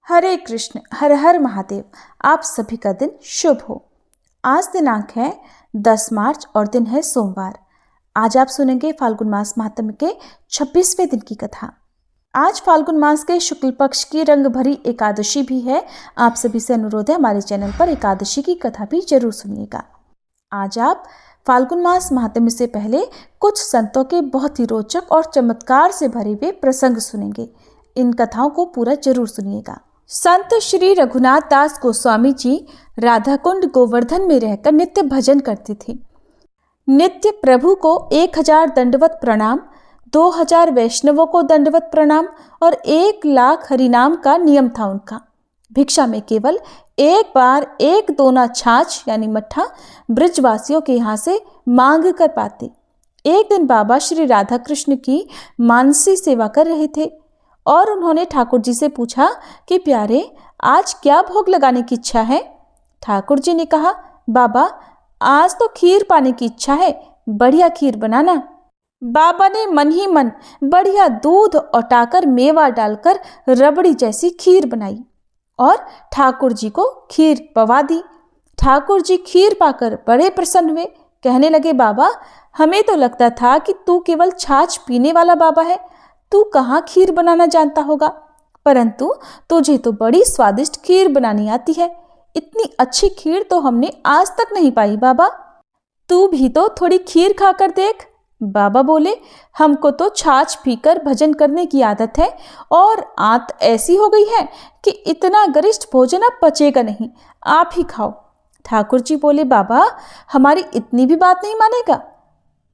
हरे कृष्ण, हर हर महादेव। आप सभी का दिन शुभ हो। आज दिनांक है 10 मार्च और दिन है सोमवार। आज आप सुनेंगे फाल्गुन मास महात्म्य के 26वें दिन की कथा। आज फाल्गुन मास के शुक्ल पक्ष की रंग भरी एकादशी भी है। आप सभी से अनुरोध है हमारे चैनल पर एकादशी की कथा भी जरूर सुनिएगा। आज आप फाल्गुन मास महात्म्य से पहले कुछ संतों के बहुत ही रोचक और चमत्कार से भरे हुए प्रसंग सुनेंगे। इन कथाओं को पूरा जरूर सुनिएगा। संत श्री रघुनाथ दास गोस्वामी जी राधा कुंड गोवर्धन में रहकर नित्य भजन करते थे। नित्य प्रभु को 1000 दंडवत प्रणाम, 2000 वैष्णवों को दंडवत प्रणाम और 1,00,000 हरिनाम का नियम था उनका। भिक्षा में केवल एक बार 1 दोना छाछ यानी मट्ठा ब्रजवासियों के यहाँ से मांग कर पाते। एक दिन बाबा श्री राधा कृष्ण की मानसी सेवा कर रहे थे और उन्होंने ठाकुर जी से पूछा कि प्यारे, आज क्या भोग लगाने की इच्छा है? ठाकुर जी ने कहा, बाबा आज तो खीर पाने की इच्छा है, बढ़िया खीर बनाना। बाबा ने मन ही मन बढ़िया दूध औटाकर मेवा डालकर रबड़ी जैसी खीर बनाई और ठाकुर जी को खीर पवा दी। ठाकुर जी खीर पाकर बड़े प्रसन्न हुए। कहने लगे, बाबा हमें तो लगता था कि तू केवल छाछ पीने वाला बाबा है, तू कहाँ खीर बनाना जानता होगा, परंतु तुझे तो बड़ी स्वादिष्ट खीर बनानी आती है। इतनी अच्छी खीर तो हमने आज तक नहीं पाई बाबा, तू भी तो थोड़ी खीर खाकर देख। बाबा बोले, हमको तो छाछ पीकर भजन करने की आदत है और आंत ऐसी हो गई है कि इतना गरिष्ठ भोजन अब पचेगा नहीं, आप ही खाओ। ठाकुर जी बोले, बाबा हमारी इतनी भी बात नहीं मानेगा।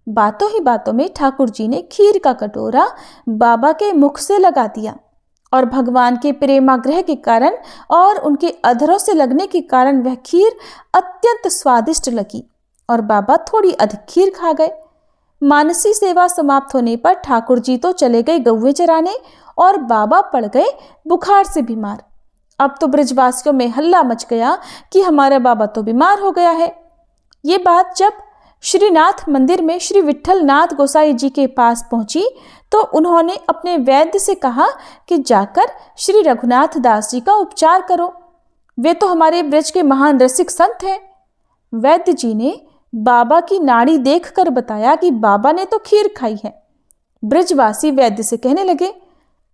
बातों ही बातों में ठाकुर जी ने खीर का कटोरा बाबा के मुख से लगा दिया और भगवान के प्रेमाग्रह के कारण और उनके अधरों से लगने के कारण वह खीर अत्यंत स्वादिष्ट लगी और बाबा थोड़ी अधिक खीर खा गए। मानसी सेवा समाप्त होने पर ठाकुर जी तो चले गए गौवें चराने और बाबा पड़ गए बुखार से बीमार। अब तो ब्रजवासियों में हल्ला मच गया कि हमारा बाबा तो बीमार हो गया है। ये बात जब श्रीनाथ मंदिर में श्री विट्ठल नाथ गोसाई जी के पास पहुंची तो उन्होंने अपने वैद्य से कहा कि जाकर श्री रघुनाथ दास जी का उपचार करो, वे तो हमारे ब्रज के महान रसिक संत हैं। वैद्य जी ने बाबा की नाड़ी देखकर बताया कि बाबा ने तो खीर खाई है। ब्रजवासी वैद्य से कहने लगे,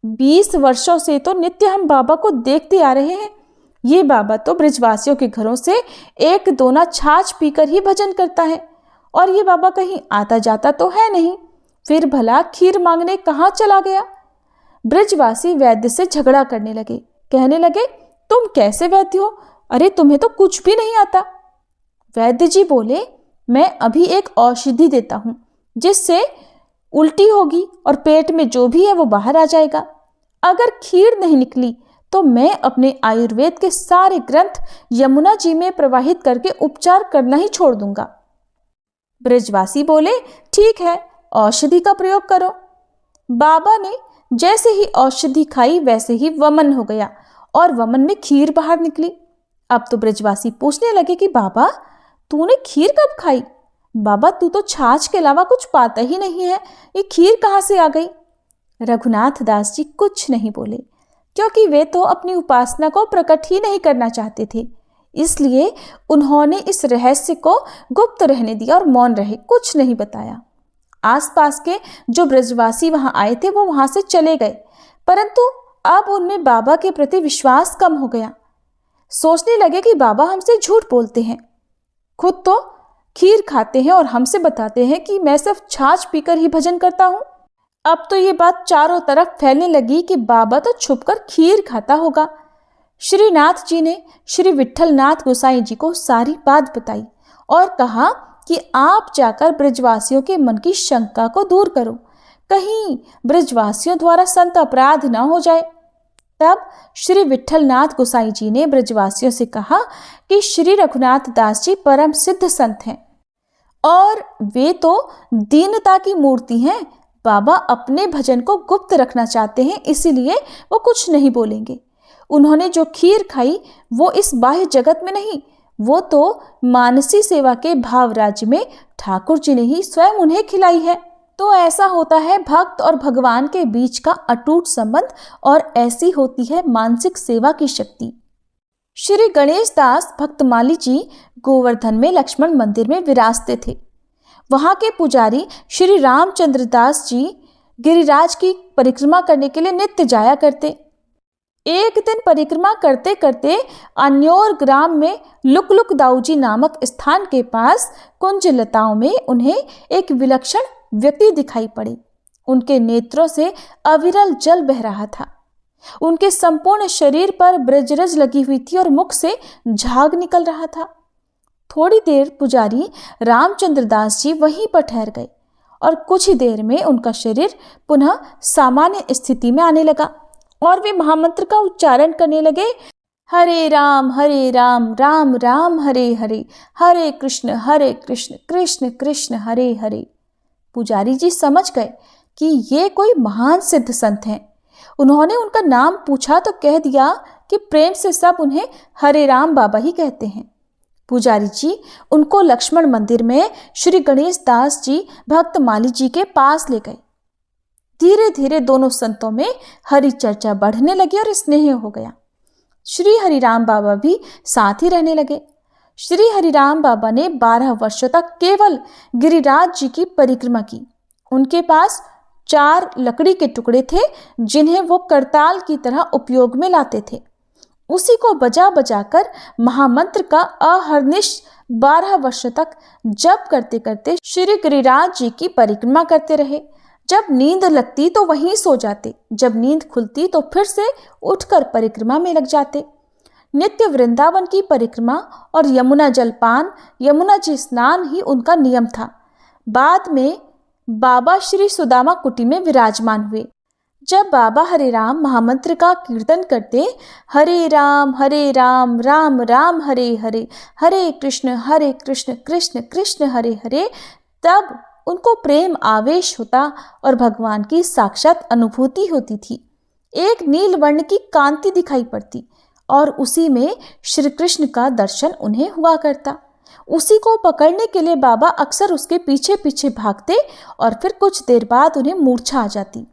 20 वर्षों से तो नित्य हम बाबा को देखते आ रहे हैं, ये बाबा तो ब्रजवासियों के घरों से 1 दोना छाछ पीकर ही भजन करता है और ये बाबा कहीं आता जाता तो है नहीं, फिर भला खीर मांगने कहाँ चला गया? ब्रजवासी वैद्य से झगड़ा करने लगे। कहने लगे, तुम कैसे वैद्य हो? अरे तुम्हें तो कुछ भी नहीं आता। वैद्य जी बोले, मैं अभी एक औषधि देता हूँ जिससे उल्टी होगी और पेट में जो भी है वो बाहर आ जाएगा। अगर खीर नहीं निकली तो मैं अपने आयुर्वेद के सारे ग्रंथ यमुना जी में प्रवाहित करके उपचार करना ही छोड़ दूंगा। ब्रजवासी बोले, ठीक है, औषधि का प्रयोग करो। बाबा ने जैसे ही औषधि खाई वैसे ही वमन हो गया और वमन में खीर बाहर निकली। अब तो ब्रजवासी पूछने लगे कि बाबा तूने खीर कब खाई? बाबा तू तो छाछ के अलावा कुछ पाता ही नहीं है, ये खीर कहाँ से आ गई? रघुनाथ दास जी कुछ नहीं बोले क्योंकि वे तो अपनी उपासना को प्रकट ही नहीं करना चाहते थे, इसलिए उन्होंने इस रहस्य को गुप्त रहने दिया और मौन रहे, कुछ नहीं बताया। आसपास के जो ब्रजवासी वहां आए थे वो वहां से चले गए, परंतु अब उनमें बाबा के प्रति विश्वास कम हो गया। सोचने लगे कि बाबा हमसे झूठ बोलते हैं, खुद तो खीर खाते हैं और हमसे बताते हैं कि मैं सिर्फ छाछ पीकर ही भजन करता हूँ। अब तो ये बात चारों तरफ फैलने लगी कि बाबा तो छुपकर खीर खाता होगा। श्रीनाथ जी ने श्री विट्ठल नाथ गोसाई जी को सारी बात बताई और कहा कि आप जाकर ब्रजवासियों के मन की शंका को दूर करो, कहीं ब्रजवासियों द्वारा संत अपराध न हो जाए। तब श्री विट्ठल नाथ गोसाई जी ने ब्रजवासियों से कहा कि श्री रघुनाथ दास जी परम सिद्ध संत हैं और वे तो दीनता की मूर्ति हैं। बाबा अपने भजन को गुप्त रखना चाहते हैं, इसीलिए वो कुछ नहीं बोलेंगे। उन्होंने जो खीर खाई वो इस बाह्य जगत में नहीं, वो तो मानसी सेवा के भाव राज्य में ठाकुर जी ने ही स्वयं उन्हें खिलाई है। तो ऐसा होता है भक्त और भगवान के बीच का अटूट संबंध, और ऐसी होती है मानसिक सेवा की शक्ति। श्री गणेश दास भक्तमाली जी गोवर्धन में लक्ष्मण मंदिर में विराजते थे। वहां के पुजारी श्री रामचंद्र दास जी गिरिराज की परिक्रमा करने के लिए नित्य जाया करते। एक दिन परिक्रमा करते करते अन्योर ग्राम में लुकलुक दाऊजी नामक स्थान के पास कुंज लताओं में उन्हें एक विलक्षण व्यक्ति दिखाई पड़े। उनके नेत्रों से अविरल जल बह रहा था। उनके संपूर्ण शरीर पर ब्रजरज लगी हुई थी और मुख से झाग निकल रहा था। थोड़ी देर पुजारी रामचंद्र दास जी वहीं पर ठहर गए और कुछ ही देर में उनका शरीर पुनः सामान्य स्थिति में आने लगा और वे महामंत्र का उच्चारण करने लगे, हरे राम राम राम हरे हरे, हरे कृष्ण कृष्ण कृष्ण हरे हरे। पुजारी जी समझ गए कि ये कोई महान सिद्ध संत हैं। उन्होंने उनका नाम पूछा तो कह दिया कि प्रेम से सब उन्हें हरे राम बाबा ही कहते हैं। पुजारी जी उनको लक्ष्मण मंदिर में श्री गणेश दास जी भक्तमाली जी के पास ले गए। धीरे धीरे दोनों संतों में हरि चर्चा बढ़ने लगी और स्नेह हो गया। श्री हरिराम बाबा भी साथ ही रहने लगे। श्री हरिराम बाबा ने 12 वर्षों तक केवल गिरिराज जी की परिक्रमा की। उनके पास 4 लकड़ी के टुकड़े थे जिन्हें वो करताल की तरह उपयोग में लाते थे। उसी को बजा बजा कर महामंत्र का अहर्निश 12 वर्षों तक जप करते करते श्री गिरिराज जी की परिक्रमा करते रहे। जब नींद लगती तो वहीं सो जाते, जब नींद खुलती तो फिर से उठकर परिक्रमा में लग जाते। नित्य वृंदावन की परिक्रमा और यमुना जलपान, यमुना जी स्नान ही उनका नियम था। बाद में बाबा श्री सुदामा कुटी में विराजमान हुए। जब बाबा हरे राम महामंत्र का कीर्तन करते, हरे राम राम राम हरे हरे, हरे कृष्ण कृष्ण कृष्ण हरे हरे, तब उनको प्रेम आवेश होता और भगवान की साक्षात अनुभूति होती थी। एक नील वर्ण की कांति दिखाई पड़ती और उसी में श्री कृष्ण का दर्शन उन्हें हुआ करता। उसी को पकड़ने के लिए बाबा अक्सर उसके पीछे पीछे भागते और फिर कुछ देर बाद उन्हें मूर्छा आ जाती।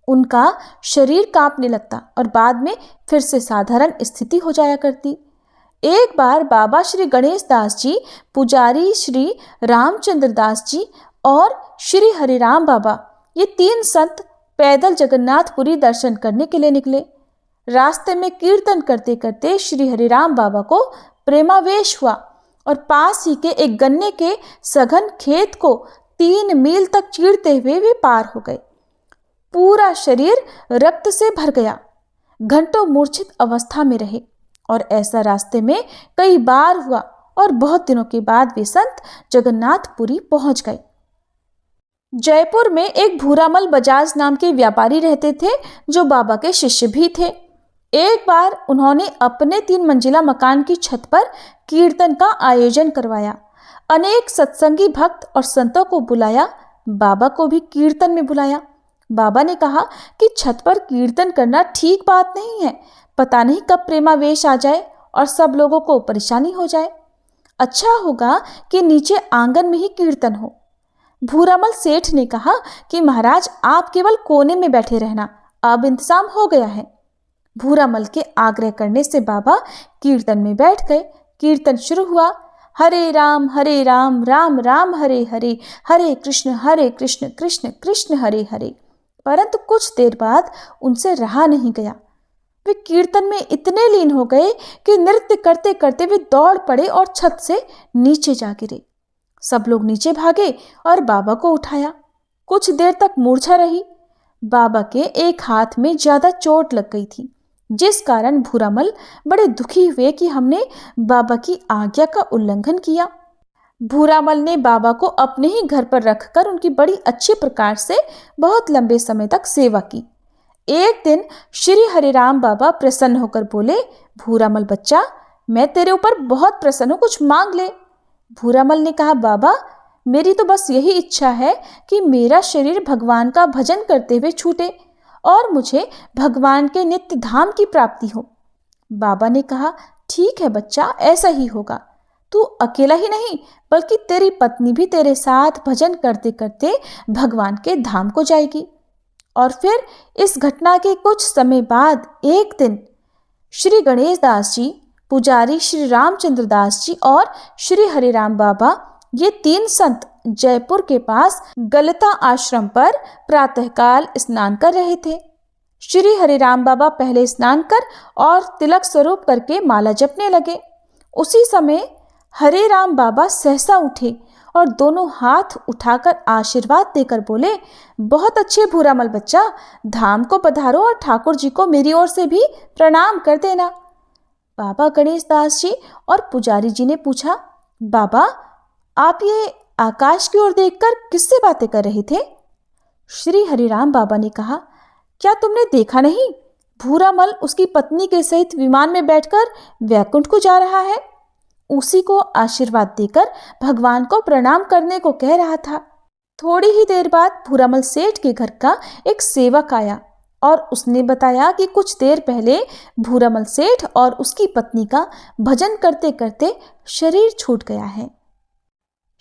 उनका शरीर कांपने लगता और बाद में फिर से साधारण स्थिति हो जाया करती। एक बार बाबा श्री गणेश दास जी, पुजारी श्री रामचंद्र दास जी और श्री हरिराम बाबा, ये 3 संत पैदल जगन्नाथपुरी दर्शन करने के लिए निकले। रास्ते में कीर्तन करते करते श्री हरिराम बाबा को प्रेमावेश हुआ और पास ही के एक गन्ने के सघन खेत को 3 मील तक चीरते हुए वे पार हो गए। पूरा शरीर रक्त से भर गया। घंटों मूर्छित अवस्था में रहे और ऐसा रास्ते में कई बार हुआ और बहुत दिनों के बाद वे संत जगन्नाथपुरी पहुंच गए। जयपुर में एक भूरामल बजाज नाम के व्यापारी रहते थे जो बाबा के शिष्य भी थे। एक बार उन्होंने अपने 3 मंजिला मकान की छत पर कीर्तन का आयोजन करवाया। अनेक सत्संगी भक्त और संतों को बुलाया। बाबा को भी कीर्तन में बुलाया। बाबा ने कहा कि छत पर कीर्तन करना ठीक बात नहीं है, पता नहीं कब प्रेमावेश आ जाए और सब लोगों को परेशानी हो जाए। अच्छा होगा कि नीचे आंगन में ही कीर्तन हो। भूरामल सेठ ने कहा कि महाराज आप केवल कोने में बैठे रहना, अब इंतजाम हो गया है। भूरामल के आग्रह करने से बाबा कीर्तन में बैठ गए। कीर्तन शुरू हुआ। हरे राम राम राम हरे हरे, हरे कृष्ण कृष्ण कृष्ण हरे हरे। परंतु कुछ देर बाद उनसे रहा नहीं गया। वे कीर्तन में इतने लीन हो गए कि नृत्य करते करते वे दौड़ पड़े और छत से नीचे जा गिरे। सब लोग नीचे भागे और बाबा को उठाया। कुछ देर तक मूर्छा रही। बाबा के एक हाथ में ज्यादा चोट लग गई थी, जिस कारण भूरामल बड़े दुखी हुए कि हमने बाबा की आज्ञा का उल्लंघन किया। भूरामल ने बाबा को अपने ही घर पर रखकर उनकी बड़ी अच्छी प्रकार से बहुत लंबे समय तक सेवा की। एक दिन श्री हरिराम बाबा प्रसन्न होकर बोले, भूरामल बच्चा, मैं तेरे ऊपर बहुत प्रसन्न हूं, कुछ मांग ले। भूरामल ने कहा, बाबा मेरी तो बस यही इच्छा है कि मेरा शरीर भगवान का भजन करते हुए छूटे और मुझे भगवान के नित्य धाम की प्राप्ति हो। बाबा ने कहा, ठीक है बच्चा, ऐसा ही होगा। तू अकेला ही नहीं बल्कि तेरी पत्नी भी तेरे साथ भजन करते करते भगवान के धाम को जाएगी। और फिर इस घटना के कुछ समय बाद एक दिन श्री गणेश दास जी, पुजारी श्री रामचंद्र दास जी और श्री हरिराम बाबा, ये 3 संत जयपुर के पास गलता आश्रम पर प्रातःकाल स्नान कर रहे थे। श्री हरिराम बाबा पहले स्नान कर और तिलक स्वरूप करके माला जपने लगे। उसी समय हरे राम बाबा सहसा उठे और दोनों हाथ उठाकर आशीर्वाद देकर बोले, बहुत अच्छे भूरामल बच्चा, धाम को पधारो और ठाकुर जी को मेरी ओर से भी प्रणाम कर देना। बाबा गणेश दास जी और पुजारी जी ने पूछा, बाबा आप ये आकाश की ओर देखकर किससे बातें कर रहे थे? श्री हरिराम बाबा ने कहा, क्या तुमने देखा नहीं, भूरामल उसकी पत्नी के सहित विमान में बैठकर वैकुंठ को जा रहा है। उसी को आशीर्वाद देकर भगवान को प्रणाम करने को कह रहा था। थोड़ी ही देर बाद भूरामल सेठ के घर का एक सेवक आया और उसने बताया कि कुछ देर पहले भूरामल सेठ और उसकी पत्नी का भजन करते करते शरीर छूट गया है।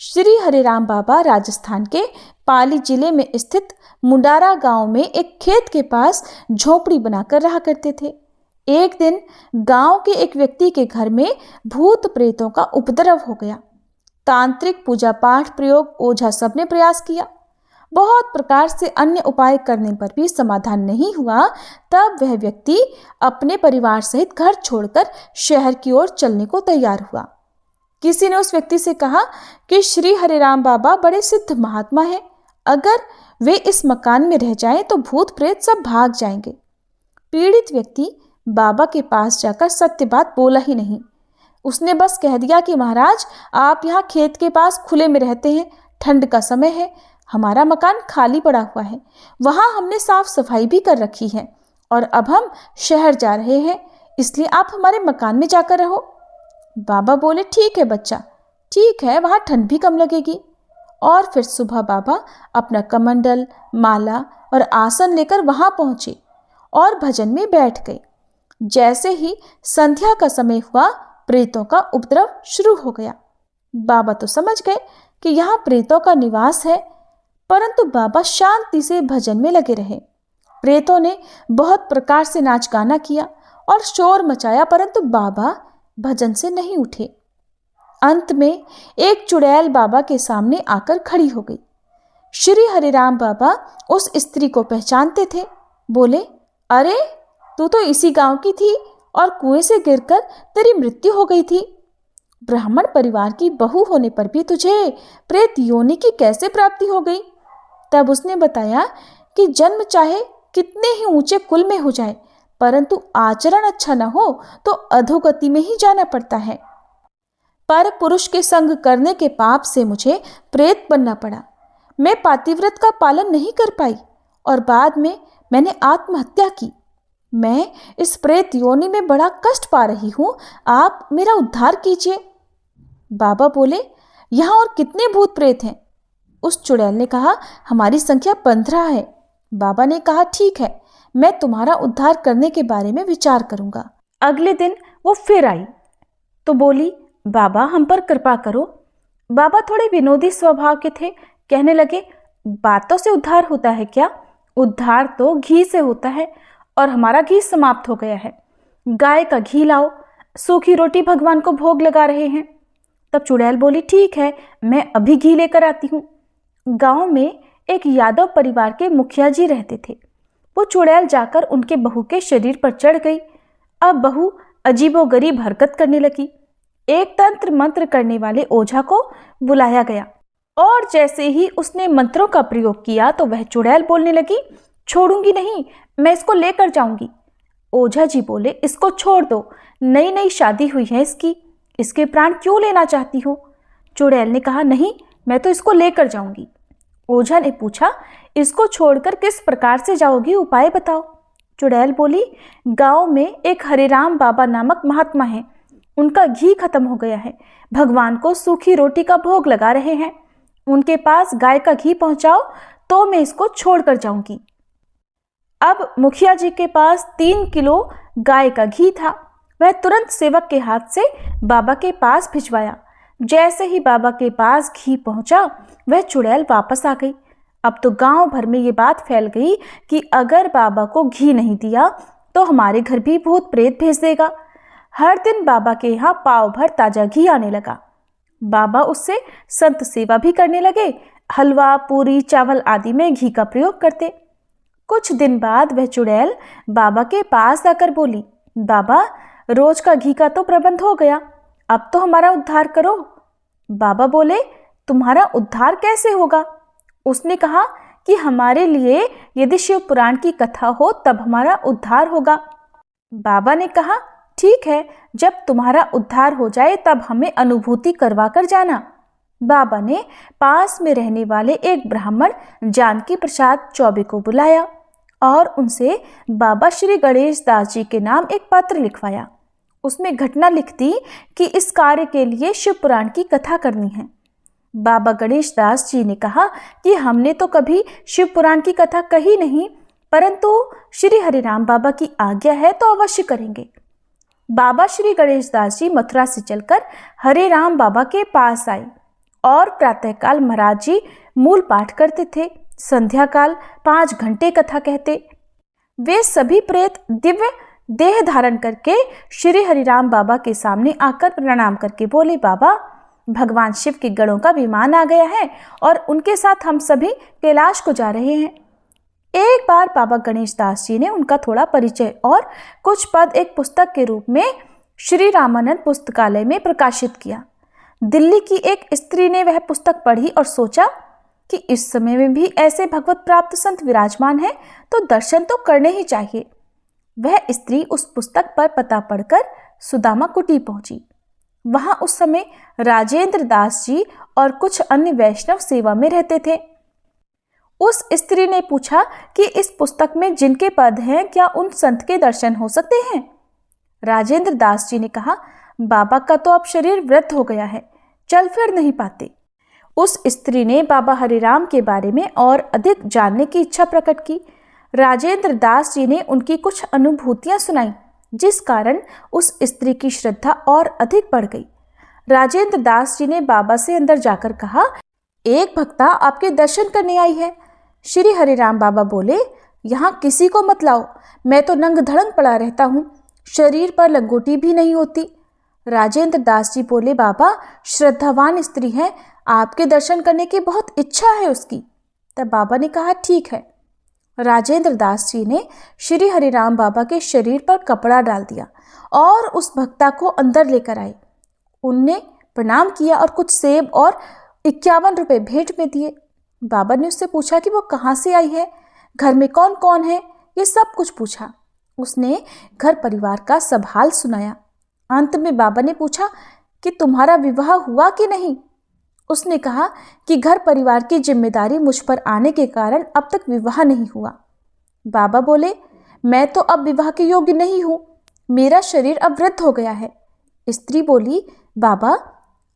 श्री हरिराम बाबा राजस्थान के पाली जिले में स्थित मुंडारा गांव में एक खेत के पास झोपड़ी बनाकर रहा करते थे। एक दिन गांव के एक व्यक्ति के घर में भूत प्रेतों का उपद्रव हो गया। तांत्रिक पूजा पाठ प्रयोग ओझा सब ने प्रयास किया। बहुत प्रकार से अन्य उपाय करने पर भी समाधान नहीं हुआ। तब वह व्यक्ति अपने परिवार सहित घर छोड़कर शहर की ओर चलने को तैयार हुआ। किसी ने उस व्यक्ति से कहा कि श्री हरिराम बाबा बड़े सिद्ध महात्मा हैं, अगर वे इस मकान में रह जाएं तो भूत प्रेत सब भाग जाएंगे। पीड़ित व्यक्ति बाबा के पास जाकर सत्य बात बोला ही नहीं। उसने बस कह दिया कि महाराज, आप यहाँ खेत के पास खुले में रहते हैं, ठंड का समय है, हमारा मकान खाली पड़ा हुआ है, वहाँ हमने साफ सफाई भी कर रखी है और अब हम शहर जा रहे हैं, इसलिए आप हमारे मकान में जाकर रहो। बाबा बोले, ठीक है बच्चा, ठीक है, वहाँ ठंड भी कम लगेगी। और फिर सुबह बाबा अपना कमंडल, माला और आसन लेकर वहाँ पहुँचे और भजन में बैठ गए। जैसे ही संध्या का समय हुआ, प्रेतों का उपद्रव शुरू हो गया। बाबा तो समझ गए कि यहाँ प्रेतों का निवास है, परंतु बाबा शांति से भजन में लगे रहे। प्रेतों ने बहुत प्रकार से नाच गाना किया और शोर मचाया, परंतु बाबा भजन से नहीं उठे। अंत में एक चुड़ैल बाबा के सामने आकर खड़ी हो गई। श्री हरिराम बाबा उस स्त्री को पहचानते थे। बोले, अरे तू तो इसी गांव की थी और कुएं से गिरकर तेरी मृत्यु हो गई थी। ब्राह्मण परिवार की बहू होने पर भी तुझे प्रेत योनि की कैसे प्राप्ति हो गई? तब उसने बताया कि जन्म चाहे कितने ही ऊंचे कुल में हो जाए, परंतु आचरण अच्छा न हो तो अधोगति में ही जाना पड़ता है। पर पुरुष के संग करने के पाप से मुझे प्रेत बनना पड़ा। मैं पातिव्रत का पालन नहीं कर पाई और बाद में मैंने आत्महत्या की। मैं इस प्रेत योनि में बड़ा कष्ट पा रही हूँ, आप मेरा उद्धार कीजिए। बाबा बोले, यहाँ और कितने भूत प्रेत हैं? उस चुड़ैल ने कहा, हमारी संख्या 15 है। बाबा ने कहा, ठीक है, मैं तुम्हारा उद्धार करने के बारे में विचार करूंगा। अगले दिन वो फिर आई तो बोली, बाबा हम पर कृपा करो। बाबा थोड़े विनोदी स्वभाव के थे। कहने लगे, बातों से उद्धार होता है क्या? उद्धार तो घी से होता है और हमारा घी समाप्त हो गया है। गाय का घी लाओ, सूखी रोटी भगवान को भोग लगा रहे हैं। तब चुड़ैल बोली, ठीक है, मैं अभी घी लेकर आती हूँ। गांव में एक यादव परिवार के मुखिया जी रहते थे। वो चुड़ैल जाकर उनके बहू के शरीर पर चढ़ गई। अब बहू अजीबोगरीब हरकत करने लगी। एक तंत्र मंत्र करने वाले ओझा को बुलाया गया और जैसे ही उसने मंत्रों का प्रयोग किया तो वह चुड़ैल बोलने लगी, छोड़ूंगी नहीं, मैं इसको लेकर जाऊंगी। ओझा जी बोले, इसको छोड़ दो, नई नई शादी हुई है इसकी, इसके प्राण क्यों लेना चाहती हो? चुड़ैल ने कहा, नहीं, मैं तो इसको लेकर जाऊंगी। ओझा ने पूछा, इसको छोड़कर किस प्रकार से जाओगी, उपाय बताओ। चुड़ैल बोली, गांव में एक हरिराम बाबा नामक महात्मा हैं, उनका घी खत्म हो गया है, भगवान को सूखी रोटी का भोग लगा रहे हैं, उनके पास गाय का घी पहुंचाओ तो मैं इसको छोड़कर जाऊंगी। अब मुखिया जी के पास 3 किलो गाय का घी था। वह तुरंत सेवक के हाथ से बाबा के पास भिजवाया। जैसे ही बाबा के पास घी पहुंचा, वह चुड़ैल वापस आ गई। अब तो गांव भर में ये बात फैल गई कि अगर बाबा को घी नहीं दिया तो हमारे घर भी भूत प्रेत भेज देगा। हर दिन बाबा के यहाँ पाव भर ताजा घी आने लगा। बाबा उससे संत सेवा भी करने लगे। हलवा, पूरी, चावल आदि में घी का प्रयोग करते। कुछ दिन बाद वह चुड़ैल बाबा के पास आकर बोली, बाबा, रोज का घी का तो प्रबंध हो गया, अब तो हमारा उद्धार करो। बाबा बोले, तुम्हारा उद्धार कैसे होगा? उसने कहा कि हमारे लिए यदि शिव पुराण की कथा हो तब हमारा उद्धार होगा। बाबा ने कहा, ठीक है, जब तुम्हारा उद्धार हो जाए तब हमें अनुभूति करवा कर जाना। बाबा ने पास में रहने वाले एक ब्राह्मण जानकी प्रसाद चौबे को बुलाया और उनसे बाबा श्री गणेश दास जी के नाम एक पत्र लिखवाया। उसमें घटना लिख दी कि इस कार्य के लिए शिव पुराण की कथा करनी है। बाबा गणेश दास जी ने कहा कि हमने तो कभी शिव पुराण की कथा कही नहीं, परंतु श्री हरिराम बाबा की आज्ञा है तो अवश्य करेंगे। बाबा श्री गणेश दास जी मथुरा से चलकर हरे राम बाबा के पास आए और प्रातःकाल महाराज जी मूल पाठ करते थे, संध्या काल 5 घंटे कथा कहते। वे सभी प्रेत दिव्य देह धारण करके श्री हरिराम बाबा के सामने आकर प्रणाम करके बोले, बाबा, भगवान शिव के गणों का विमान आ गया है और उनके साथ हम सभी कैलाश को जा रहे हैं। एक बार बाबा गणेश दास जी ने उनका थोड़ा परिचय और कुछ पद एक पुस्तक के रूप में श्री रामानंद पुस्तकालय में प्रकाशित किया। दिल्ली की एक स्त्री ने वह पुस्तक पढ़ी और सोचा कि इस समय में भी ऐसे भगवत प्राप्त संत विराजमान हैं तो दर्शन तो करने ही चाहिए। वह स्त्री उस पुस्तक पर पता पढ़कर सुदामा कुटी पहुंची। वहां उस समय राजेंद्र दास जी और कुछ अन्य वैष्णव सेवा में रहते थे। उस स्त्री ने पूछा कि इस पुस्तक में जिनके पद हैं क्या उन संत के दर्शन हो सकते हैं? राजेंद्र दास जी ने कहा, बाबा का तो अब शरीर वृद्ध हो गया है, चल फिर नहीं पाते। उस स्त्री ने बाबा हरिराम के बारे में और अधिक जानने की इच्छा प्रकट की। राजेंद्र दास जी ने उनकी कुछ अनुभूतियां सुनाई, जिस कारण उस स्त्री की श्रद्धा और अधिक बढ़ गई। राजेंद्र दास जी ने बाबा से अंदर जाकर कहा, एक भक्ता आपके दर्शन करने आई है। श्री हरिराम बाबा बोले, यहाँ किसी को मत लाओ, मैं तो नंग धड़ंग पड़ा रहता हूँ, शरीर पर लंगोटी भी नहीं होती। राजेंद्र दास जी बोले, बाबा, श्रद्धावान स्त्री है, आपके दर्शन करने की बहुत इच्छा है उसकी। तब बाबा ने कहा, ठीक है। राजेंद्र दास जी ने श्री हरिराम बाबा के शरीर पर कपड़ा डाल दिया और उस भक्ता को अंदर लेकर आए। उनने प्रणाम किया और कुछ सेब और 51 रुपये भेंट में दिए। बाबा ने उससे पूछा कि वो कहाँ से आई है, घर में कौन कौन है, ये सब कुछ पूछा। उसने घर परिवार का सब हाल सुनाया। अंत में बाबा ने पूछा कि तुम्हारा विवाह हुआ कि नहीं? उसने कहा कि घर परिवार की जिम्मेदारी मुझ पर आने के कारण अब तक विवाह नहीं हुआ। बाबा बोले, मैं तो अब विवाह के योग्य नहीं हूँ, मेरा शरीर अब वृद्ध हो गया है। स्त्री बोली, बाबा,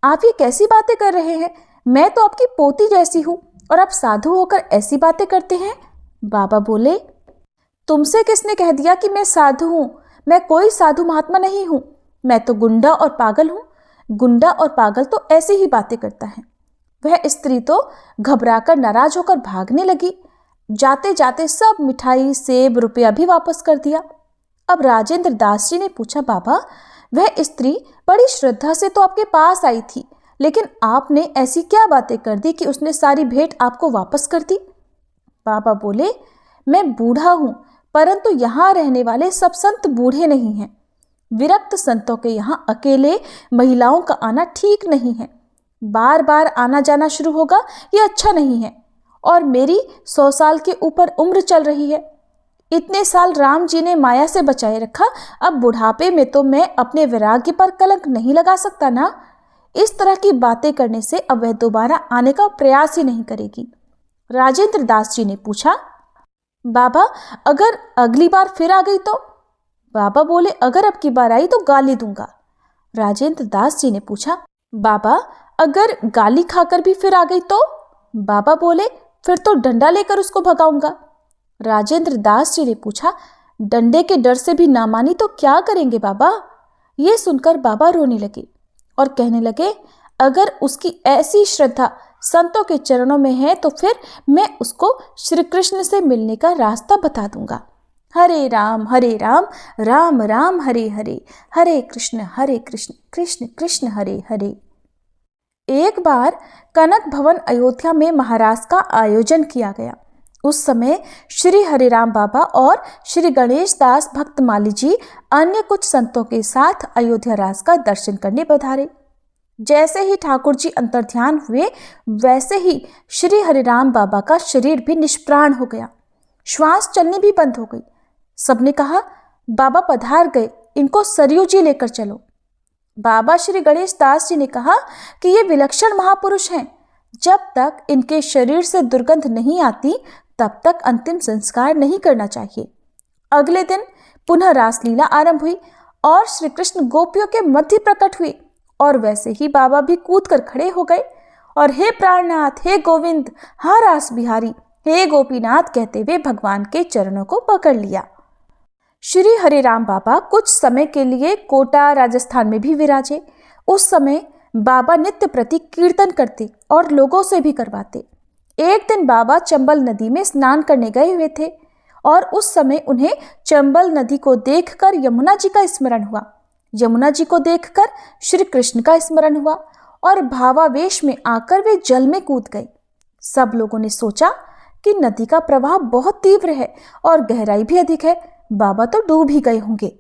आप ये कैसी बातें कर रहे हैं, मैं तो आपकी पोती जैसी हूँ और आप साधु होकर ऐसी बातें करते हैं। बाबा बोले, तुमसे किसने कह दिया कि मैं साधु हूँ? मैं कोई साधु महात्मा नहीं हूँ, मैं तो गुंडा और पागल हूँ। गुंडा और पागल तो ऐसी ही बातें करता है। वह स्त्री तो घबराकर नाराज होकर भागने लगी। जाते जाते सब मिठाई, सेब, रुपया भी वापस कर दिया। अब राजेंद्र दास जी ने पूछा, बाबा, वह स्त्री बड़ी श्रद्धा से तो आपके पास आई थी, लेकिन आपने ऐसी क्या बातें कर दी कि उसने सारी भेंट आपको वापस कर दी? बाबा बोले, मैं बूढ़ा हूँ, परंतु यहाँ रहने वाले सब संत बूढ़े नहीं हैं। विरक्त संतों के यहाँ अकेले महिलाओं का आना ठीक नहीं है। बार बार आना जाना शुरू होगा, ये अच्छा नहीं है। और मेरी 100 साल के ऊपर उम्र चल रही है। इतने साल राम जी ने माया से बचाए रखा, अब बुढ़ापे में तो मैं अपने वैराग्य पर कलंक नहीं लगा सकता ना। इस तरह की बातें करने से अब वह दोबारा आने का प्रयास ही नहीं करेगी। राजेंद्र दास जी ने पूछा, बाबा, अगर अगली बार फिर आ गई तो? बाबा बोले, अगर अब की बार आई तो गाली दूंगा। राजेंद्र दास जी ने पूछा, बाबा, अगर गाली खाकर भी फिर आ गई तो? बाबा बोले, फिर तो डंडा लेकर उसको भगाऊंगा। राजेंद्र दास जी ने पूछा, डंडे के डर से भी ना मानी तो क्या करेंगे बाबा? ये सुनकर बाबा रोने लगे और कहने लगे, अगर उसकी ऐसी श्रद्धा संतों के चरणों में है तो फिर मैं उसको श्री कृष्ण से मिलने का रास्ता बता दूंगा। हरे राम राम राम हरे हरे, हरे कृष्ण कृष्ण कृष्ण हरे हरे। एक बार कनक भवन अयोध्या में महाराज का आयोजन किया गया। उस समय श्री हरिराम बाबा और श्री गणेश दास भक्तमाली जी अन्य कुछ संतों के साथ अयोध्या राज का दर्शन करने पधारे। जैसे ही ठाकुर जी अंतर्ध्यान हुए वैसे ही श्री हरिराम बाबा का शरीर भी निष्प्राण हो गया, श्वास चलनी भी बंद हो गई। सबने कहा, बाबा पधार गए, इनको सरयू जी लेकर चलो। बाबा श्री गणेश दास जी ने कहा कि ये विलक्षण महापुरुष हैं, जब तक इनके शरीर से दुर्गंध नहीं आती तब तक अंतिम संस्कार नहीं करना चाहिए। अगले दिन पुनः रासलीला आरंभ हुई और श्री कृष्ण गोपियों के मध्य प्रकट हुए और वैसे ही बाबा भी कूद कर खड़े हो गए और हे प्राणनाथ, हे गोविंद, हा रास बिहारी, हे गोपीनाथ कहते हुए भगवान के चरणों को पकड़ लिया। श्री हरिराम बाबा कुछ समय के लिए कोटा राजस्थान में भी विराजे। उस समय बाबा नित्य प्रति कीर्तन करते और लोगों से भी करवाते। एक दिन बाबा चंबल नदी में स्नान करने गए हुए थे और उस समय उन्हें चंबल नदी को देखकर यमुना जी का स्मरण हुआ। यमुना जी को देखकर श्री कृष्ण का स्मरण हुआ और भावावेश में आकर वे जल में कूद गए। सब लोगों ने सोचा कि नदी का प्रवाह बहुत तीव्र है और गहराई भी अधिक है, बाबा तो डूब ही गए होंगे।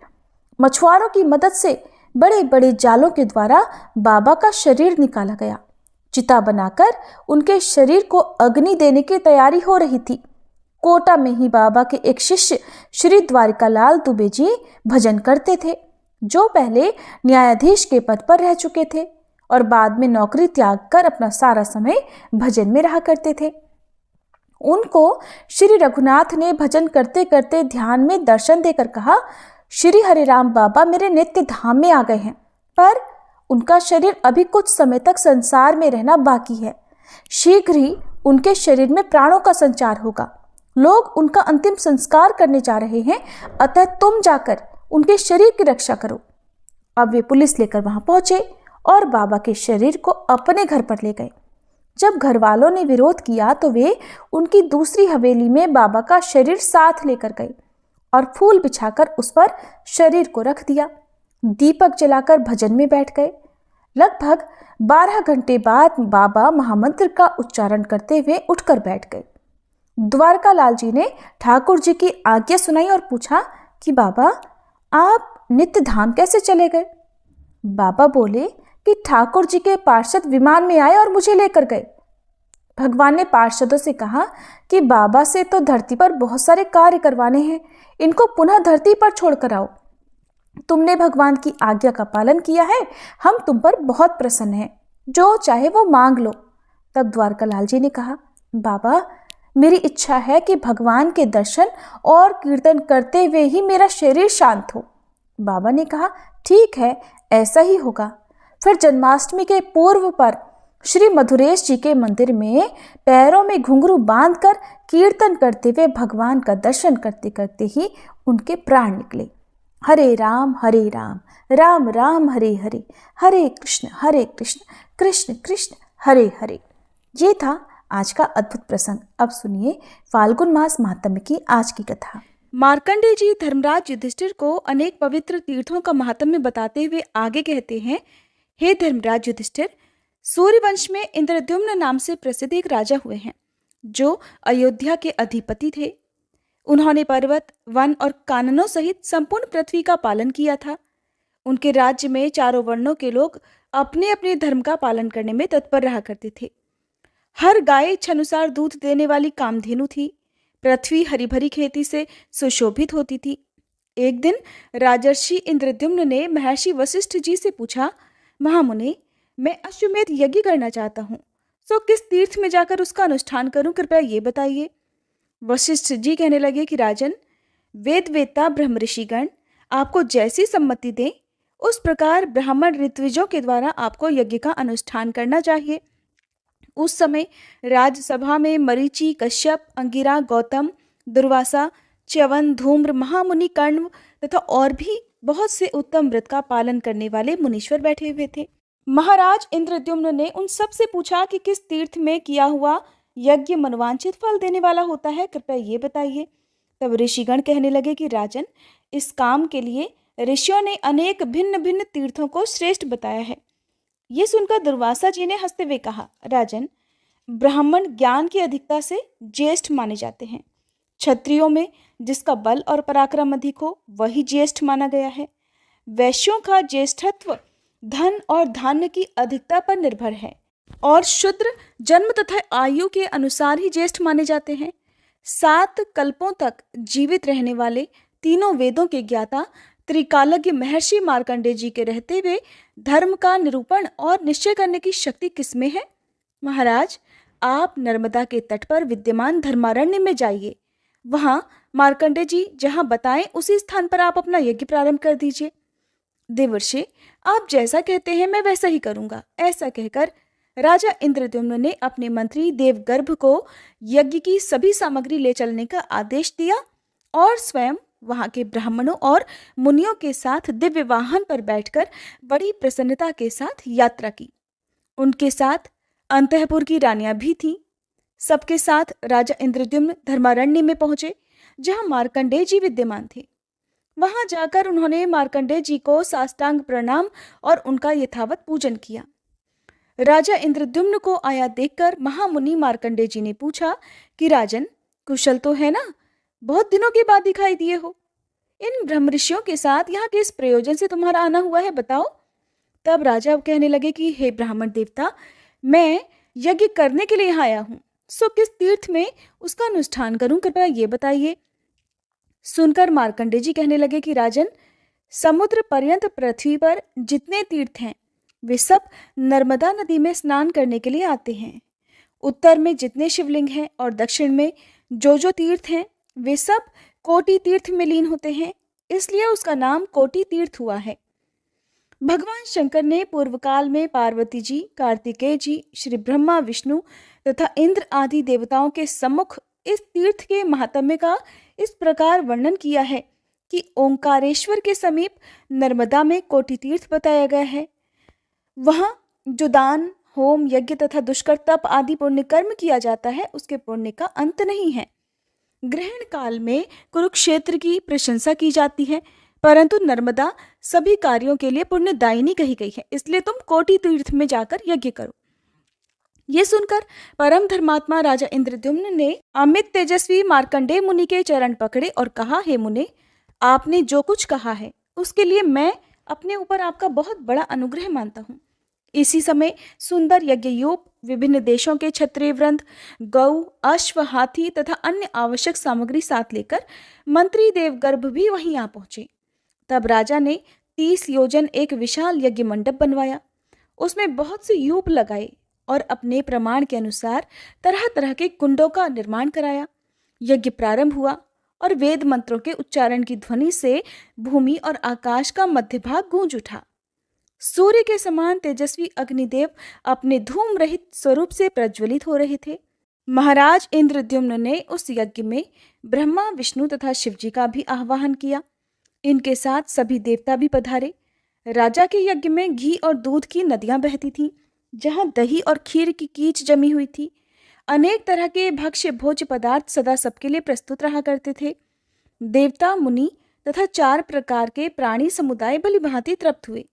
मछुआरों की मदद से बड़े बड़े जालों के द्वारा बाबा का शरीर निकाला गया। चिता बनाकर उनके शरीर को अग्नि देने की तैयारी हो रही थी। कोटा में ही बाबा के एक शिष्य श्री द्वारिकालाल दुबे जी भजन करते थे, जो पहले न्यायाधीश के पद पर रह चुके थे और बाद में नौकरी त्याग कर अपना सारा समय भजन में रहा करते थे। उनको श्री रघुनाथ ने भजन करते करते ध्यान में दर्शन देकर कहा, श्री हरिराम बाबा मेरे नित्य धाम में आ गए हैं, पर उनका शरीर अभी कुछ समय तक संसार में रहना बाकी है। शीघ्र ही उनके शरीर में प्राणों का संचार होगा। लोग उनका अंतिम संस्कार करने जा रहे हैं, अतः तुम जाकर उनके शरीर की रक्षा करो। अब वे पुलिस लेकर वहां पहुंचे और बाबा के शरीर को अपने घर पर ले गए। जब घर वालों ने विरोध किया तो वे उनकी दूसरी हवेली में बाबा का शरीर साथ लेकर गए और फूल बिछाकर उस पर शरीर को रख दिया। दीपक जलाकर भजन में बैठ गए। लगभग 12 घंटे बाद बाबा महामंत्र का उच्चारण करते हुए उठकर बैठ गए। द्वारकालाल जी ने ठाकुर जी की आज्ञा सुनाई और पूछा कि बाबा आप नित्य धाम कैसे चले गए? बाबा बोले कि ठाकुर जी के पार्षद विमान में आए और मुझे लेकर गए। भगवान ने पार्षदों से कहा कि बाबा से तो धरती पर बहुत सारे कार्य करवाने हैं, इनको पुनः धरती पर छोड़कर आओ। तुमने भगवान की आज्ञा का पालन किया है, हम तुम पर बहुत प्रसन्न हैं, जो चाहे वो मांग लो। तब द्वारकालाल जी ने कहा, बाबा मेरी इच्छा है कि भगवान के दर्शन और कीर्तन करते हुए ही मेरा शरीर शांत हो। बाबा ने कहा, ठीक है, ऐसा ही होगा। फिर जन्माष्टमी के पूर्व पर श्री मधुरेश जी के मंदिर में पैरों में घुंघरू बांधकर कीर्तन करते हुए भगवान का दर्शन करते करते ही उनके प्राण निकले। हरे राम राम राम हरे हरे, हरे कृष्ण कृष्ण कृष्ण हरे हरे। ये था आज का अद्भुत प्रसंग। अब सुनिए फाल्गुन मास महात्म्य की आज की कथा। मार्कंडेय जी धर्मराज युधिष्ठिर को अनेक पवित्र तीर्थों का महात्म्य बताते हुए आगे कहते हैं, हे धर्मराज युधिष्ठिर, सूर्यवंश में इंद्रद्युम्न नाम से प्रसिद्ध एक राजा हुए हैं, जो अयोध्या के अधिपति थे। उन्होंने पर्वत, वन और काननों सहित संपूर्ण पृथ्वी का पालन किया था। उनके राज्य में चारों वर्णों के लोग अपने अपने धर्म का पालन करने में तत्पर रहा करते थे। हर गाय इच्छानुसार दूध देने वाली कामधेनु थी। पृथ्वी हरी भरी खेती से सुशोभित होती थी। एक दिन राजर्षि इंद्रद्युम्न ने महर्षि वशिष्ठ जी से पूछा, महामुनि, मैं अश्वमेध यज्ञ करना चाहता हूँ, सो किस तीर्थ में जाकर उसका अनुष्ठान करूं, कृपया ये बताइए। वशिष्ठ जी कहने लगे कि राजन, वेद वेत्ता ब्रह्म ऋषिगण आपको जैसी सम्मति दें, उस प्रकार ब्राह्मण ऋत्विजों के द्वारा आपको यज्ञ का अनुष्ठान करना चाहिए। उस समय राजसभा में मरीचि, कश्यप, अंगिरा, गौतम, दुर्वासा, च्यवन, धूम्र, महामुनि, कण्व तथा और भी बहुत से उत्तम व्रत का पालन करने वाले मुनीश्वर बैठे हुए थे। महाराज इंद्रद्युम्न ने उन सब से पूछा कि किस तीर्थ में किया हुआ यज्ञ मनोवांछित फल देने वाला होता है, कृपया ये बताइए। तब ऋषिगण कहने लगे कि राजन, इस काम के लिए ऋषियों ने अनेक भिन्न भिन्न तीर्थों को श्रेष्ठ बताया है। ये सुनकर दुर्वासा जी ने हंसते हुए कहा, राजन, ब्राह्मण ज्ञान की अधिकता से ज्येष्ठ माने जाते हैं। क्षत्रियों में जिसका बल और पराक्रम अधिक हो वही ज्येष्ठ माना गया है। वैश्यों का ज्येष्ठत्व धन और धान्य की अधिकता पर निर्भर है और शूद्र जन्म तथा आयु के अनुसार ही ज्येष्ठ माने जाते हैं। 7 कल्पों तक जीवित रहने वाले तीनों वेदों के ज्ञाता त्रिकालज्ञ महर्षि मार्कंडेय जी के रहते हुए धर्म का निरूपण और निश्चय करने की शक्ति किसमें है? महाराज, आप नर्मदा के तट पर विद्यमान धर्मारण्य में जाइए। वहां मार्कंडेय जी जहां बताएं उसी स्थान पर आप अपना यज्ञ प्रारंभ कर दीजिए। देवर्षि, आप जैसा कहते हैं मैं वैसा ही करूंगा। ऐसा कहकर राजा इंद्रद्युम्न ने अपने मंत्री देवगर्भ को यज्ञ की सभी सामग्री ले चलने का आदेश दिया और स्वयं वहां के ब्राह्मणों और मुनियों के साथ दिव्य वाहन पर बैठकर बड़ी प्रसन्नता के साथ यात्रा की। उनके साथ अंतःपुर की रानियां भी थीं। सबके साथ राजा इंद्रद्युम्न धर्मारण्य में पहुंचे जहां मार्कंडेय जी विद्यमान थे। वहां जाकर उन्होंने मार्कंडेय जी को साष्टांग प्रणाम और उनका यथावत पूजन किया। राजा इंद्रद्युम्न को आया देखकर महामुनि मार्कंडेय जी ने पूछा कि राजन, कुशल तो है ना? बहुत दिनों के बाद दिखाई दिए हो। इन ब्रह्म ऋषियों के साथ यहाँ किस प्रयोजन से तुम्हारा आना हुआ है, बताओ। तब राजा कहने लगे कि हे ब्राह्मण देवता, मैं यज्ञ करने के लिए यहाँ आया हूँ, सो किस तीर्थ में उसका अनुष्ठान करूं, कृपया ये बताइए। सुनकर मार्कंडेय जी कहने लगे कि राजन, समुद्र पर्यंत पृथ्वी पर जितने तीर्थ हैं वे सब नर्मदा नदी में स्नान करने के लिए आते हैं। उत्तर में जितने शिवलिंग हैं और दक्षिण में जो तीर्थ हैं वे सब कोटि तीर्थ में लीन होते हैं, इसलिए उसका नाम कोटि तीर्थ हुआ है। भगवान शंकर ने पूर्व काल में पार्वती जी, कार्तिकेय जी, श्री ब्रह्मा, विष्णु तथा इंद्र आदि देवताओं के सम्मुख इस तीर्थ के महात्म्य का इस प्रकार वर्णन किया है कि ओंकारेश्वर के समीप नर्मदा में कोटि तीर्थ बताया गया है। वहां जो दान, होम, यज्ञ तथा दुष्कर तप आदि पुण्य कर्म किया जाता है उसके पुण्य का अंत नहीं है। ग्रहण काल में कुरुक्षेत्र की प्रशंसा की जाती है, परंतु नर्मदा सभी कार्यों के लिए पुण्यदायिनी कही गई है, इसलिए तुम कोटि तीर्थ में जाकर यज्ञ करो। ये सुनकर परम धर्मात्मा राजा इंद्रद्युम्न ने अमित तेजस्वी मार्कंडेय मुनि के चरण पकड़े और कहा, हे मुने, आपने जो कुछ कहा है उसके लिए मैं अपने ऊपर आपका बहुत बड़ा अनुग्रह मानता हूँ। इसी समय सुंदर यज्ञयोप, विभिन्न देशों के क्षत्रिय वृंद, गौ, अश्व, हाथी तथा अन्य आवश्यक सामग्री साथ लेकर मंत्री देवगर्भ भी वहीं आ पहुंचे। तब राजा ने 30 योजन एक विशाल यज्ञ मंडप बनवाया, उसमें बहुत से यूप लगाए और अपने प्रमाण के अनुसार तरह तरह के कुंडों का निर्माण कराया। यज्ञ प्रारंभ हुआ और वेद मंत्रों के उच्चारण की ध्वनि से भूमि और आकाश का मध्य भाग गूंज उठा। सूर्य के समान तेजस्वी अग्निदेव अपने धूम रहित स्वरूप से प्रज्वलित हो रहे थे। महाराज इंद्रद्युम्न ने उस यज्ञ में ब्रह्मा, विष्णु तथा शिवजी का भी आह्वान किया। इनके साथ सभी देवता भी पधारे। राजा के यज्ञ में घी और दूध की नदियां बहती थीं, जहां दही और खीर की कीच जमी हुई थी। अनेक तरह के भक्ष्य भोज्य पदार्थ सदा सबके लिए प्रस्तुत रहा करते थे। देवता, मुनि तथा 4 प्रकार के प्राणी समुदाय भली भांति तृप्त हुए।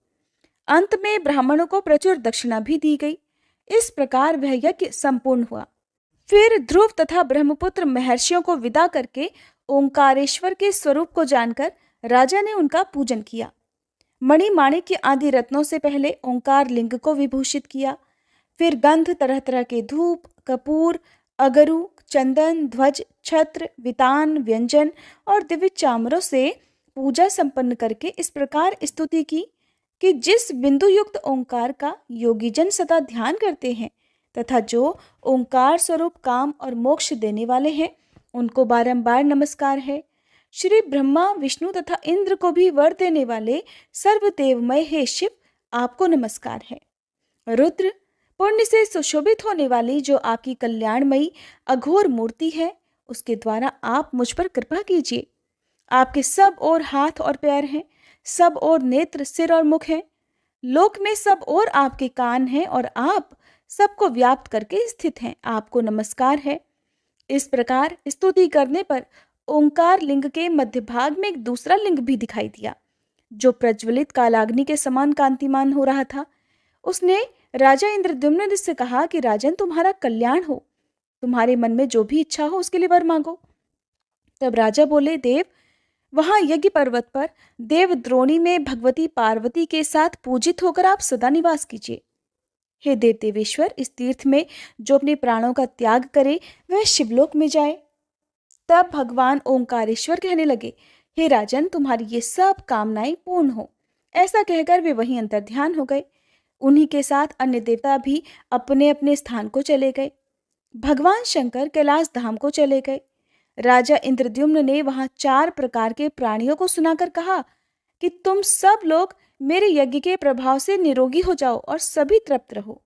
अंत में ब्राह्मणों को प्रचुर दक्षिणा भी दी गई। इस प्रकार वह यज्ञ संपूर्ण हुआ। फिर ध्रुव तथा ब्रह्मपुत्र महर्षियों को विदा करके ओंकारेश्वर के स्वरूप को जानकर राजा ने उनका पूजन किया। मणि, माणिक्य आदि रत्नों से पहले ओंकार लिंग को विभूषित किया। फिर गंध, तरह तरह के धूप, कपूर, अगरु, चंदन, ध्वज, छत्र, वितान, व्यंजन और दिव्य चामरों से पूजा संपन्न करके इस प्रकार स्तुति की कि जिस बिंदु युक्त ओंकार का योगीजन सदा ध्यान करते हैं तथा जो ओंकार स्वरूप काम और मोक्ष देने वाले हैं, उनको बारंबार नमस्कार है। श्री ब्रह्मा, विष्णु तथा इंद्र को भी वर देने वाले सर्वदेवमय हे शिव, आपको नमस्कार है। रुद्र, पुण्य से सुशोभित होने वाली जो आपकी कल्याणमयी अघोर मूर्ति है, उसके द्वारा आप मुझ पर कृपा कीजिए। आपके सब ओर हाथ और पैर हैं, सब ओर नेत्र, सिर और मुख हैं। लोक में सब और आपके कान हैं और आप सबको व्याप्त करके स्थित हैं। आपको नमस्कार है। इस प्रकार स्तुति करने पर ओंकार लिंग के मध्य भाग में एक दूसरा लिंग भी दिखाई दिया, जो प्रज्वलित कालाग्नि के समान कांतिमान हो रहा था। उसने राजा इंद्रद्युम्न से कहा कि राजन, तुम्हारा कल्याण हो, तुम्हारे मन में जो भी इच्छा हो उसके लिए वर मांगो। तब राजा बोले, देव, वहां यज्ञ पर्वत पर देवद्रोणी में भगवती पार्वती के साथ पूजित होकर आप सदा निवास कीजिए। हे देव देवेश्वर, इस तीर्थ में जो अपने प्राणों का त्याग करे वह शिवलोक में जाए। तब भगवान ओंकारेश्वर कहने लगे, हे राजन, तुम्हारी ये सब कामनाएं पूर्ण हो। ऐसा कहकर वे वहीं अंतर्ध्यान हो गए। उन्हीं के साथ अन्य देवता भी अपने अपने स्थान को चले गए। भगवान शंकर कैलाश धाम को चले गए। राजा इंद्रद्युम्न ने वहां 4 प्रकार के प्राणियों को सुनाकर कहा कि तुम सब लोग मेरे यज्ञ के प्रभाव से निरोगी हो जाओ और सभी तृप्त रहो।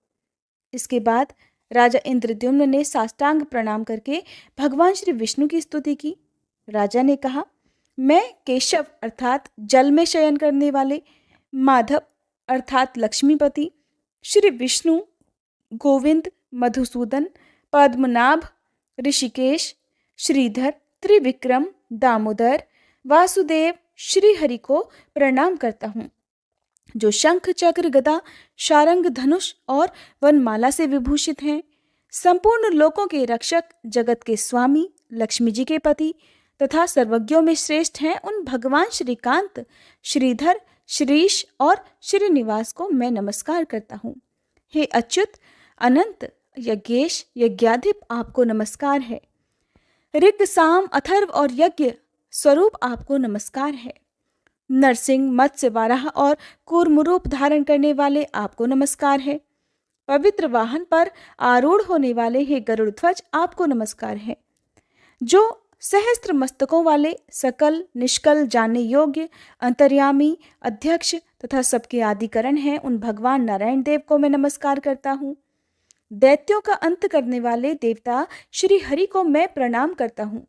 इसके बाद राजा इंद्रद्युम्न ने साष्टांग प्रणाम करके भगवान श्री विष्णु की स्तुति की। राजा ने कहा, मैं केशव अर्थात जल में शयन करने वाले, माधव अर्थात लक्ष्मीपति, श्री विष्णु, गोविंद, मधुसूदन, पद्मनाभ, ऋषिकेश, श्रीधर, त्रिविक्रम, दामोदर, वासुदेव, श्री हरि को प्रणाम करता हूँ, जो शंख चक्र गदा शारंग धनुष और वनमाला से विभूषित हैं। संपूर्ण लोकों के रक्षक, जगत के स्वामी, लक्ष्मी जी के पति तथा सर्वज्ञों में श्रेष्ठ हैं उन भगवान श्रीकांत, श्रीधर, श्रीश और श्रीनिवास को मैं नमस्कार करता हूँ। हे अच्युत, अनंत, यज्ञेश, यज्ञाधिप, आपको नमस्कार है। ऋग, साम, अथर्व और यज्ञ स्वरूप आपको नमस्कार है। नरसिंह, मत्स्य, वाराह और कूर्मरूप धारण करने वाले आपको नमस्कार है। पवित्र वाहन पर आरूढ़ होने वाले हे गरुड़ ध्वज, आपको नमस्कार है। जो सहस्त्र मस्तकों वाले, सकल निष्कल जानने योग्य, अंतर्यामी, अध्यक्ष तथा सबके आदिकरण हैं उन भगवान नारायण देव को मैं नमस्कार करता हूँ। दैत्यों का अंत करने वाले देवता श्री हरि को मैं प्रणाम करता हूँ।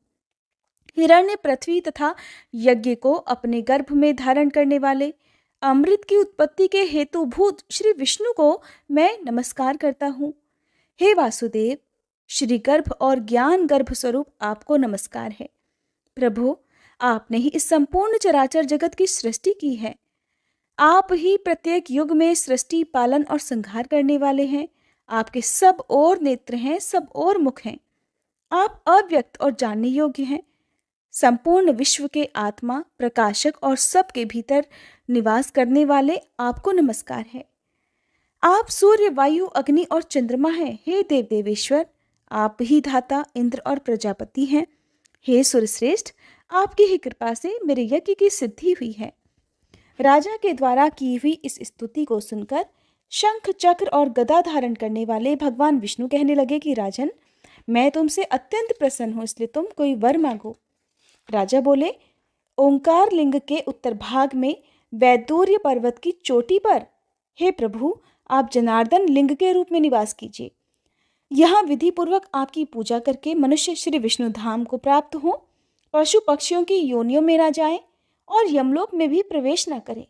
हिरण्य, पृथ्वी तथा यज्ञ को अपने गर्भ में धारण करने वाले, अमृत की उत्पत्ति के हेतुभूत श्री विष्णु को मैं नमस्कार करता हूँ। हे वासुदेव, श्री गर्भ और ज्ञान गर्भ स्वरूप आपको नमस्कार है। प्रभु, आपने ही इस संपूर्ण चराचर जगत की सृष्टि की है। आप ही प्रत्येक युग में सृष्टि, पालन और संहार करने वाले हैं। आपके सब और नेत्र हैं, सब और मुख हैं। आप अव्यक्त और जानने योग्य हैं। संपूर्ण विश्व के आत्मा, प्रकाशक और सबके भीतर निवास करने वाले आपको नमस्कार है। आप सूर्य, वायु, अग्नि और चंद्रमा हैं। हे देव देवेश्वर, आप ही धाता, इंद्र और प्रजापति हैं। हे सुरश्रेष्ठ, आपकी ही कृपा से मेरे यज्ञ की सिद्धि हुई है। राजा के द्वारा की हुई इस स्तुति को सुनकर शंख, चक्र और गदा धारण करने वाले भगवान विष्णु कहने लगे कि राजन, मैं तुमसे अत्यंत प्रसन्न हूँ, इसलिए तुम कोई वर मांगो। राजा बोले, ओंकार लिंग के उत्तर भाग में वैदूर्य पर्वत की चोटी पर हे प्रभु, आप जनार्दन लिंग के रूप में निवास कीजिए। यहाँ विधि पूर्वक आपकी पूजा करके मनुष्य श्री विष्णु धाम को प्राप्त हो, पशु पक्षियों की योनियों में न जाए और यमलोक में भी प्रवेश न करें।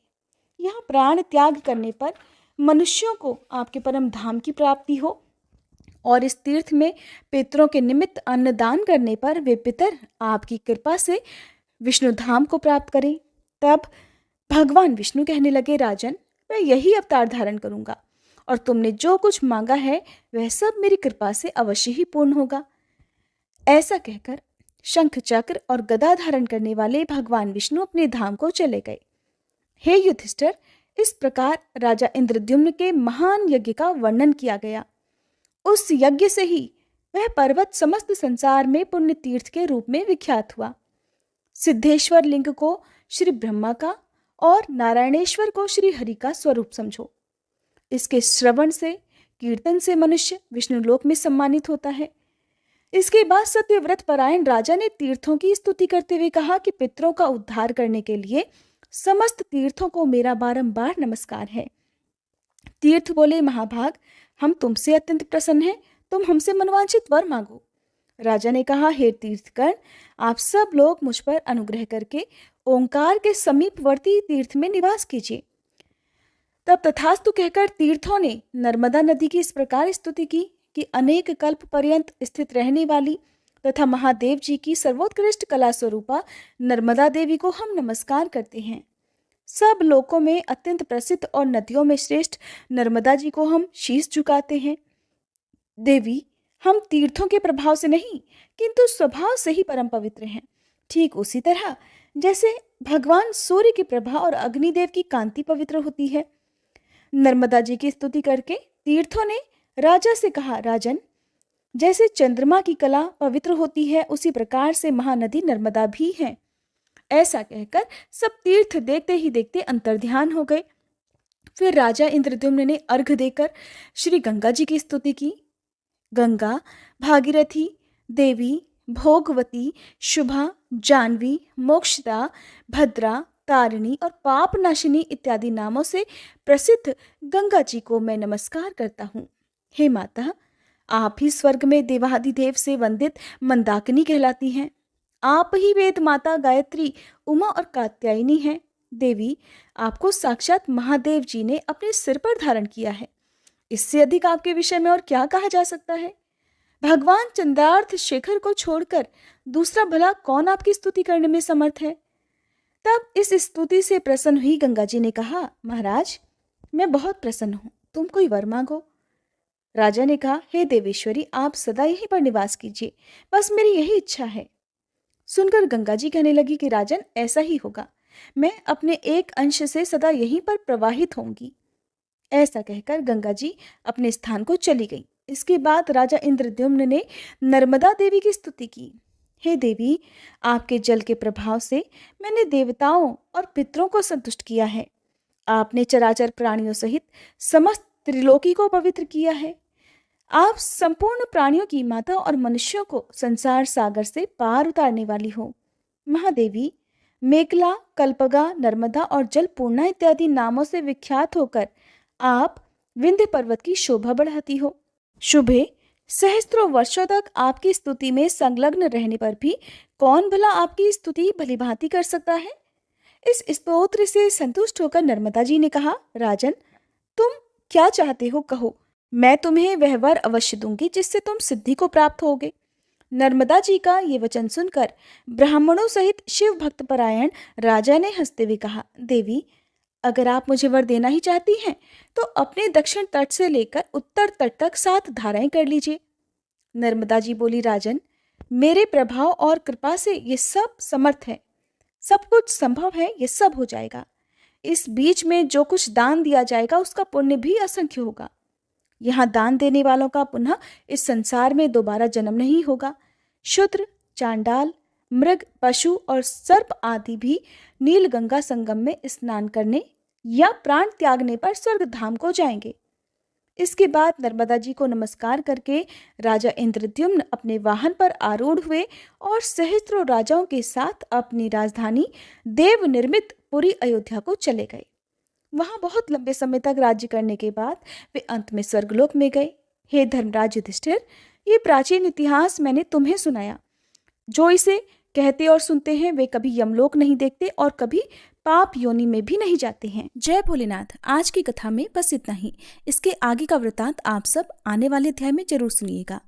यहाँ प्राण त्याग करने पर मनुष्यों को आपके परम धाम की प्राप्ति हो और इस तीर्थ में पितरों के निमित्त अन्नदान करने पर वे पितर आपकी कृपा से विष्णु धाम को प्राप्त करें। तब भगवान विष्णु कहने लगे, राजन, मैं यही अवतार धारण करूंगा और तुमने जो कुछ मांगा है वह सब मेरी कृपा से अवश्य ही पूर्ण होगा। ऐसा कहकर शंख, चक्र और गदा धारण करने वाले भगवान विष्णु अपने धाम को चले गए। हे युधिष्ठिर, इस प्रकार राजा इंद्रद्युम्न के महान यज्ञ का वर्णन किया गया। उस यज्ञ से ही वह पर्वत समस्त संसार में पुण्य तीर्थ के रूप में विख्यात हुआ। सिद्धेश्वर लिंग को श्री ब्रह्मा का और नारायणेश्वर को श्री हरि का स्वरूप समझो। इसके श्रवण से, कीर्तन से मनुष्य विष्णु लोक में सम्मानित होता है। इसके बाद सत्यव्रत परायण राजा ने तीर्थों की स्तुति करते हुए कहा कि पितरों का उद्धार करने के लिए समस्त तीर्थों को मेरा बारंबार नमस्कार है। तीर्थ बोले, महाभाग, हम तुमसे अत्यंत प्रसन्न हैं, तुम हमसे मनवांछित वर मांगो। राजा ने कहा, हे तीर्थगण, आप सब लोग मुझ पर अनुग्रह करके ओंकार के समीपवर्ती तीर्थ में निवास कीजिए तब तथास्तु कहकर तीर्थों ने नर्मदा नदी की इस प्रकार स्तुति की कि अनेक कल्प पर्यंत स्थित रहने वाली तथा महादेव जी की सर्वोत्कृष्ट कला स्वरूपा नर्मदा देवी को हम नमस्कार करते हैं। सब लोकों में अत्यंत प्रसिद्ध और नदियों में श्रेष्ठ नर्मदा जी को हम शीश झुकाते हैं। देवी, हम तीर्थों के प्रभाव से नहीं किंतु स्वभाव से ही परम पवित्र हैं। ठीक उसी तरह जैसे भगवान सूर्य की प्रभा और अग्निदेव की कांति पवित्र होती है। नर्मदा जी की स्तुति करके तीर्थों ने राजा से कहा, राजन, जैसे चंद्रमा की कला पवित्र होती है उसी प्रकार से महानदी नर्मदा भी है। ऐसा कहकर सब तीर्थ देखते ही देखते अंतर्ध्यान हो गए। फिर राजा इंद्रद्युम्न ने अर्घ देकर श्री गंगा जी की स्तुति की। गंगा, भागीरथी, देवी, भोगवती, शुभा, जानवी, मोक्षदा, भद्रा, तारिणी और पाप नाशिनी इत्यादि नामों से प्रसिद्ध गंगा जी को मैं नमस्कार करता हूँ। हे माता, आप ही स्वर्ग में देवाधिदेव से वंदित मंदाकिनी कहलाती हैं। आप ही वेद माता गायत्री, उमा और कात्यायनी हैं। देवी, आपको साक्षात महादेव जी ने अपने सिर पर धारण किया है। इससे अधिक आपके विषय में और क्या कहा जा सकता है। भगवान चंद्रार्थ शेखर को छोड़कर दूसरा भला कौन आपकी स्तुति करने में समर्थ है। तब इस स्तुति से प्रसन्न हुई गंगा जी ने कहा, महाराज, मैं बहुत प्रसन्न हूं, तुम कोई वर मांगो। राजा ने कहा, हे देवेश्वरी, आप सदा यहीं पर निवास कीजिए, बस मेरी यही इच्छा है। सुनकर गंगा जी कहने लगी कि राजन, ऐसा ही होगा, मैं अपने एक अंश से सदा यहीं पर प्रवाहित होंगी। ऐसा कहकर गंगा जी अपने स्थान को चली गई। इसके बाद राजा इंद्रद्युम्न ने नर्मदा देवी की स्तुति की। हे देवी, आपके जल के प्रभाव से मैंने देवताओं और पितरों को संतुष्ट किया है। आपने चराचर प्राणियों सहित समस्त त्रिलोकी को पवित्र किया है। आप संपूर्ण प्राणियों की माता और मनुष्यों को संसार सागर से पार उतारने वाली हो। महादेवी, मेखला, कल्पगा, नर्मदा और जलपूर्णा इत्यादि नामों से विख्यात होकर आप विंध्य पर्वत की शोभा बढ़ाती हो। शुभे, सहस्त्रों वर्षों तक आपकी स्तुति में संलग्न रहने पर भी कौन भला आपकी स्तुति भलीभांति कर सकता है। इस स्तोत्र से संतुष्ट होकर नर्मदा जी ने कहा, राजन, तुम क्या चाहते हो कहो, मैं तुम्हें वह वर अवश्य दूंगी जिससे तुम सिद्धि को प्राप्त होगे। नर्मदा जी का ये वचन सुनकर ब्राह्मणों सहित शिव भक्त परायण राजा ने हंसते हुए कहा, देवी, अगर आप मुझे वर देना ही चाहती हैं तो अपने दक्षिण तट से लेकर उत्तर तट तक 7 धाराएं कर लीजिए। नर्मदा जी बोली, राजन, मेरे प्रभाव और कृपा से ये सब समर्थ है, सब कुछ संभव है, ये सब हो जाएगा। इस बीच में जो कुछ दान दिया जाएगा उसका पुण्य भी असंख्य होगा। यहाँ दान देने वालों का पुनः इस संसार में दोबारा जन्म नहीं होगा। शूद्र, चांडाल, मृग, पशु और सर्प आदि भी नील गंगा संगम में स्नान करने या प्राण त्यागने पर स्वर्ग धाम को जाएंगे। इसके बाद नर्मदा जी को नमस्कार करके राजा इंद्रद्युम्न अपने वाहन पर आरूढ़ हुए और सहस्त्रों राजाओं के साथ अपनी राजधानी देव निर्मित पुरी अयोध्या को चले गए। वहां बहुत लंबे समय तक राज्य करने के बाद वे अंत में स्वर्गलोक में गए। हे धर्मराज युधिष्ठिर, ये प्राचीन इतिहास मैंने तुम्हें सुनाया। जो इसे कहते और सुनते हैं वे कभी यमलोक नहीं देखते और कभी पाप योनि में भी नहीं जाते हैं। जय भोलेनाथ। आज की कथा में बस इतना ही। इसके आगे का वृतांत आप सब आने वाले अध्याय में जरूर सुनिएगा।